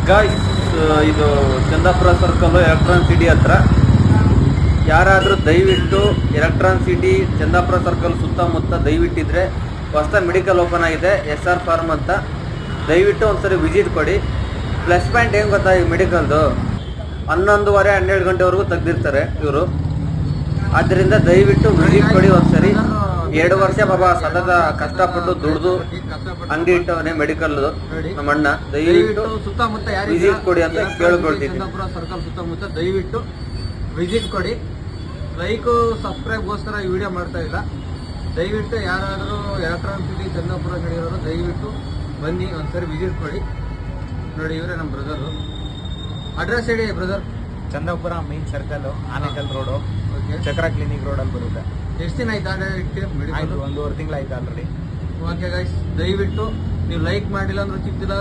Guys, ಇದು Chandapura circle electron city ಹತ್ರ. ಯಾರಾದರೂ ದಯವಿಟ್ಟು ಎಲೆಕ್ಟ್ರಾನ್ ಸಿಟಿ ಚಂದಾಪುರ ಸರ್ಕಲ್ ಸುತ್ತಮುತ್ತ ದಯವಿಟ್ಟಿದ್ರೆ ಹೊಸ ಮೆಡಿಕಲ್ ಓಪನ್ ಆಗಿದೆ, SR ಫಾರ್ಮ್ ಅಂತ. ದಯವಿಟ್ಟು ಒಂದ್ಸರಿ ವಿಸಿಟ್ ಕೊಡಿ. ಪ್ಲಸ್ ಪಾಯಿಂಟ್ ಏನು ಗೊತ್ತಾ, ಈ ಮೆಡಿಕಲ್ದು 11:30-12 ಗಂಟೆವರೆಗೂ ತೆಗ್ದಿರ್ತಾರೆ ಇವರು. ಆದ್ದರಿಂದ ದಯವಿಟ್ಟು ವಿಸಿಟ್ ಕೊಡಿ ಒಂದ್ಸರಿ. 2 ವರ್ಷ ಪಾಪ ಸತತ ಕಷ್ಟಪಟ್ಟು ದುಡ್ದು ಅಂಗಡಿ ಇಟ್ಟವನೇ ಮೆಡಿಕಲ್ ನಮ್ಮ ಅಣ್ಣ. ದಯವಿಟ್ಟು ಸುತ್ತಮುತ್ತ ವಿಸಿಟ್ ಕೊಡಿ ಅಂತ ಕೇಳ್ಕೊಳ್ತೀನಿ. ಚಂದಾಪುರ ಸರ್ಕಲ್ ಸುತ್ತಮುತ್ತ ದಯವಿಟ್ಟು ವಿಸಿಟ್ ಕೊಡಿ. ಲೈಕು ಸಬ್ಸ್ಕ್ರೈಬ್ಗೋಸ್ಕರ ಈ ವಿಡಿಯೋ ಮಾಡ್ತಾ ಇಲ್ಲ. ದಯವಿಟ್ಟು ಯಾರಾದರೂ ಎಲೆಕ್ಟ್ರಾನಿಕ್ ಸಿಟಿ ಚಂದಾಪುರ ನಡೆಯೋರು ದಯವಿಟ್ಟು ಬನ್ನಿ, ಒಂದ್ಸರಿ ವಿಸಿಟ್ ಕೊಡಿ. ನೋಡಿ, ಇವರೇ ನಮ್ಮ ಬ್ರದರು. ಅಡ್ರೆಸ್ ಹೇಳಿ brother. Chandapura main circle, Anekal road, okay. ಚಕ್ರ ಕ್ಲಿನಿಕ್ ರೋಡಲ್ಲಿ ಬರುತ್ತೆ. ಎಷ್ಟು ದಿನ ಆಯ್ತು ಆಯ್ತು, 1.5 ತಿಂಗಳು ಆಯ್ತು ಆಲ್ರೆಡಿ. ಓಕೆ ಗೈಸ್, ದಯವಿಟ್ಟು ನೀವು ಲೈಕ್ ಮಾಡಿಲ್ಲ ಅಂದ್ರೆ ಚಿಕ್ತಿಲ್ಲ,